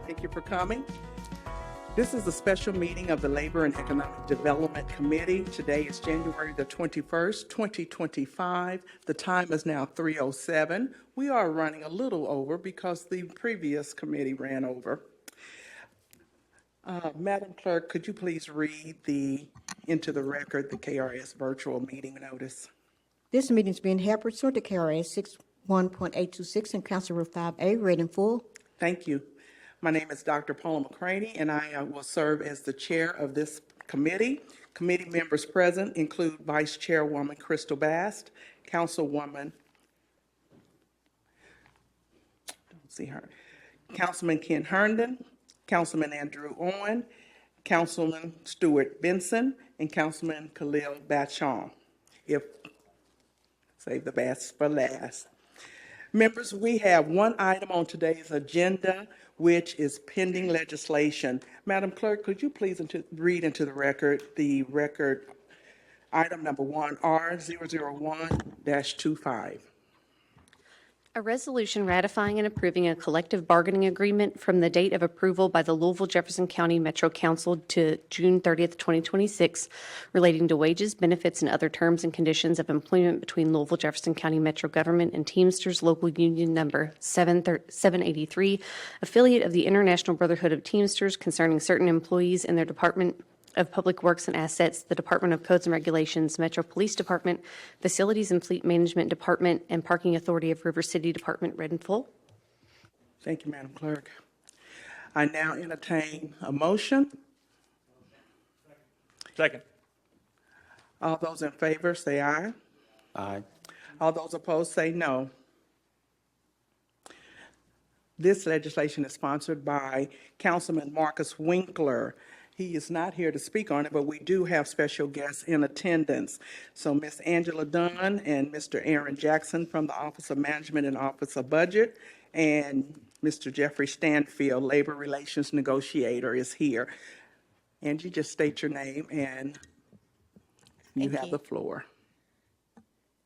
Thank you for coming. This is a special meeting of the Labor and Economic Development Committee. Today is January the 21st, 2025. The time is now 3:07. We are running a little over because the previous committee ran over. Madam Clerk, could you please read into the record the KRS virtual meeting notice? This meeting is being held pursuant to KRS 61.826 and Council Rule 5A, read in full. Thank you. My name is Dr. Paula McCraney, and I will serve as the chair of this committee. Committee members present include Vice Chairwoman Crystal Bast, Councilwoman, don't see her, Councilman Ken Herndon, Councilman Andrew Owen, Councilman Stuart Benson, and Councilman Khalil Bachon. Save the best for last. Members, we have one item on today's agenda, which is pending legislation. Madam Clerk, could you please read into the record item number 1, R001-25. A resolution ratifying and approving a collective bargaining agreement from the date of approval by the Louisville-Jefferson County Metro Council to June 30th, 2026, relating to wages, benefits, and other terms and conditions of employment between Louisville-Jefferson County Metro Government and Teamsters Local Union Number 783, affiliate of the International Brotherhood of Teamsters, concerning certain employees in their Department of Public Works and Assets, the Department of Codes and Regulations, Metro Police Department, Facilities and Fleet Management Department, and Parking Authority of River City Department, read in full. Thank you, Madam Clerk. I now entertain a motion. Second. All those in favor say aye. Aye. All those opposed say no. This legislation is sponsored by Councilman Marcus Winkler. He is not here to speak on it, but we do have special guests in attendance. So Ms. Angela Dunn and Mr. Aaron Jackson from the Office of Management and Office of Budget, and Mr. Jeffrey Stanfield, Labor Relations Negotiator, is here. Angie, just state your name and you have the floor.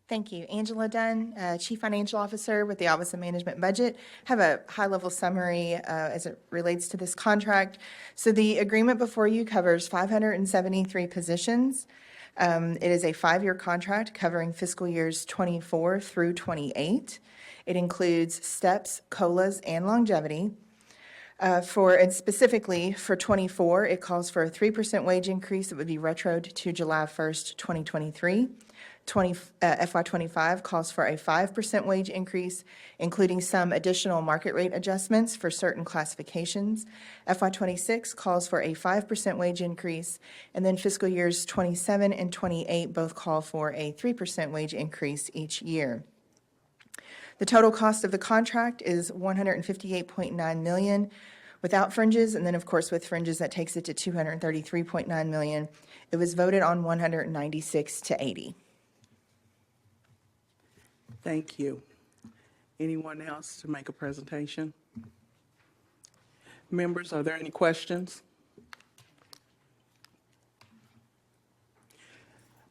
Thank you. Angela Dunn, Chief Financial Officer with the Office of Management and Budget. Have a high-level summary as it relates to this contract. So the agreement before you covers 573 positions. It is a 5-year contract covering fiscal years 24 through 28. It includes steps, COLAs, and longevity. And specifically for 24, it calls for a 3% wage increase that would be retroed to July 1st, 2023. FY25 calls for a 5% wage increase, including some additional market rate adjustments for certain classifications. FY26 calls for a 5% wage increase, and then fiscal years 27 and 28 both call for a 3% wage increase each year. The total cost of the contract is $158.9 million without fringes, and then of course with fringes that takes it to $233.9 million. It was voted on 196 to 80. Thank you. Anyone else to make a presentation? Members, are there any questions?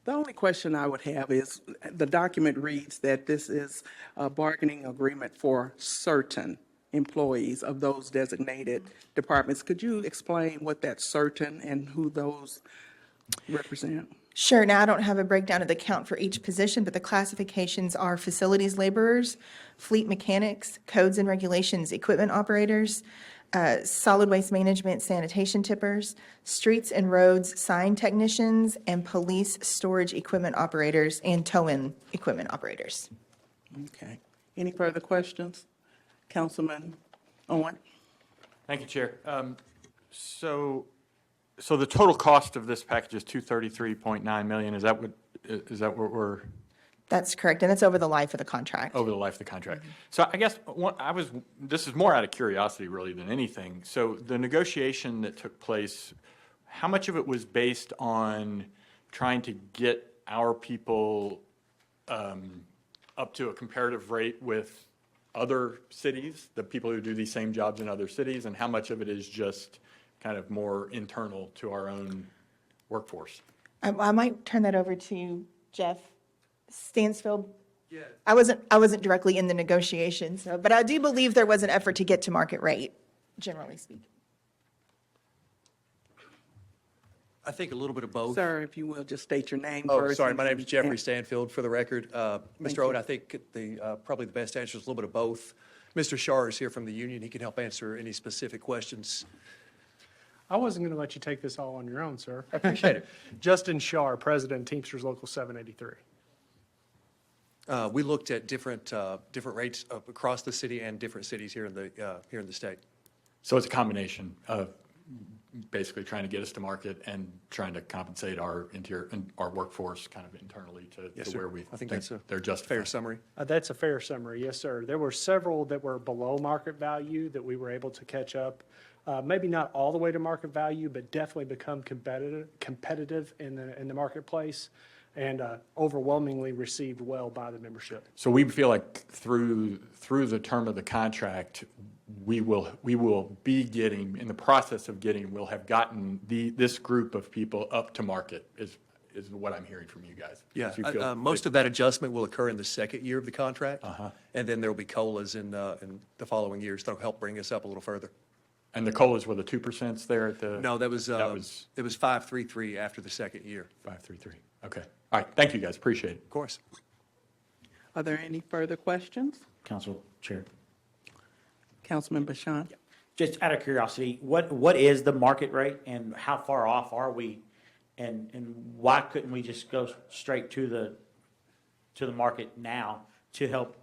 The only question I would have is, the document reads that this is a bargaining agreement for certain employees of those designated departments. Could you explain what that's certain and who those represent? Sure. Now, I don't have a breakdown of the count for each position, but the classifications are facilities laborers, fleet mechanics, codes and regulations equipment operators, solid waste management sanitation tippers, streets and roads sign technicians, and police storage equipment operators and tow-in equipment operators. Okay. Any further questions? Councilman Owen? Thank you, Chair. So the total cost of this package is $233.9 million. Is that what we're? That's correct, and it's over the life of the contract. Over the life of the contract. So I guess this is more out of curiosity really than anything. So the negotiation that took place, how much of it was based on trying to get our people up to a comparative rate with other cities, the people who do these same jobs in other cities, and how much of it is just kind of more internal to our own workforce? I might turn that over to Jeff Stansfield. Yes. I wasn't directly in the negotiations, but I do believe there was an effort to get to market rate. generally speaking? I think a little bit of both. Sir, if you will, just state your name Oh, first. sorry, my name is and- Jeffrey Stanfield, for the record. Mr. Owen, you. I think probably the best answer is a little bit of both. Mr. Shar is here from the union. He can help answer any specific questions. I wasn't going to let you take this all on your own, sir. I appreciate it. Justin Shar, President, Teamsters Local 783. We looked at different rates across the city and different cities here in the state. So it's a combination of basically trying to get us to market and trying to compensate our workforce kind of internally Yes, to sir. where we I think think that's a they're fair justified. summary. That's a fair summary, yes, sir. There were several that were below market value that we were able to catch up. Maybe not all the way to market value, but definitely become competitive in the marketplace, and overwhelmingly received well by the membership. So we feel like through the term of the contract, we will be getting, in the process of getting, we'll have gotten this group of people up to market is what I'm hearing from you guys. Yeah, So you feel most of that adjustment will occur in the second year of the contract. Uh-huh. And then there will be COLAs in the following years that'll help bring us up a little further. And the COLAs were the 2% there at the? No, it was That was 5.33 after the second year. 533. Okay. All right. Thank you, guys. Appreciate it. Of course. Are there any further questions? Council Chair. Councilman Bashan? Just out of curiosity, what is the market rate and how far off are we? And why couldn't we just go straight to the market now to help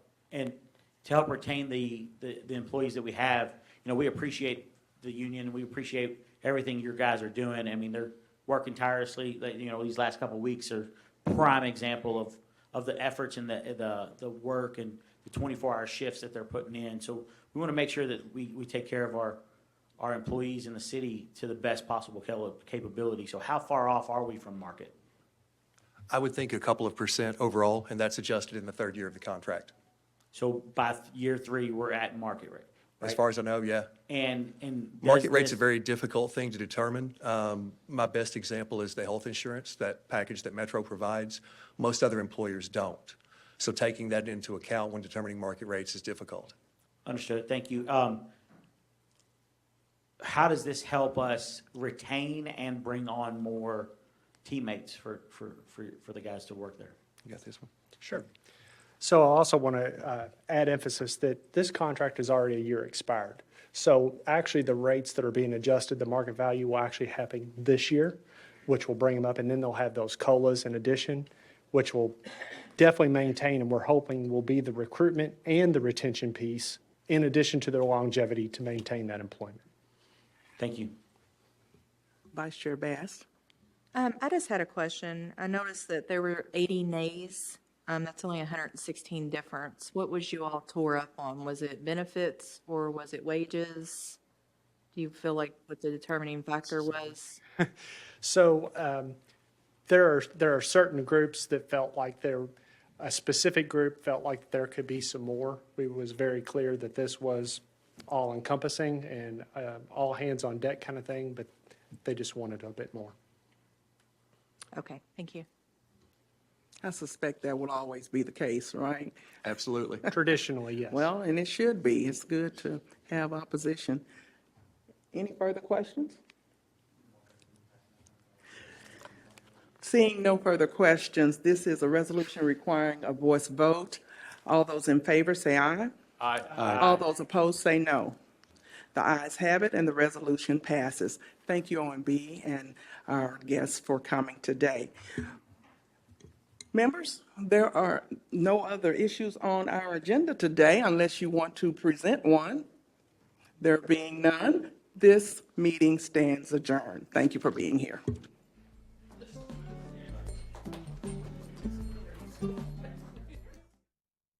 retain the employees that we have? You know, we appreciate the union, we appreciate everything your guys are doing. I mean, they're working tirelessly. You know, these last couple of weeks are prime example of the efforts and the work and the 24-hour shifts that they're putting in. So we want to make sure that we take care of our employees in the city to the best possible capability. So how far off are we from market? I would think a couple of % overall, and that's adjusted in the third year of the contract. So by year 3, we're at market rate, As right? far as I know, yeah. And Market does rate's a this- very difficult thing to determine. My best example is the health insurance, that package that Metro provides. Most other employers don't. So taking that into account when determining market rates is difficult. Understood, thank you. How does this help us retain and bring on more teammates for the guys to work there? You got this one? Sure. So I also want to add emphasis that this contract is already a year expired. So actually, the rates that are being adjusted, the market value will actually happen this year, which will bring them up, and then they'll have those COLAs in addition, which will definitely maintain, and we're hoping will be the recruitment and the retention piece, in addition to their longevity to maintain that employment. Thank you. Vice Chair Bass? I just had a question. I noticed that there were 80 nays. That's only 116 difference. What was you all tore up on? Was it benefits or was it wages? Do you feel like what the determining factor was? So there are certain groups that felt like a specific group felt like there could be some more. It was very clear that this was all encompassing and all hands on deck kind of thing, but they just wanted a bit more. Okay, thank you. I suspect that will always be the case, right? Absolutely. Traditionally, yes. Well, and it should be. It's good to have opposition. Any further questions? Seeing no further questions, this is a resolution requiring a voice vote. All those in favor say aye. Aye. All those opposed say no. The ayes have it, and the resolution passes. Thank you, OMB, and our guests for coming today. Members, there are no other issues on our agenda today unless you want to present one. There being none, this meeting stands adjourned. Thank you for being here.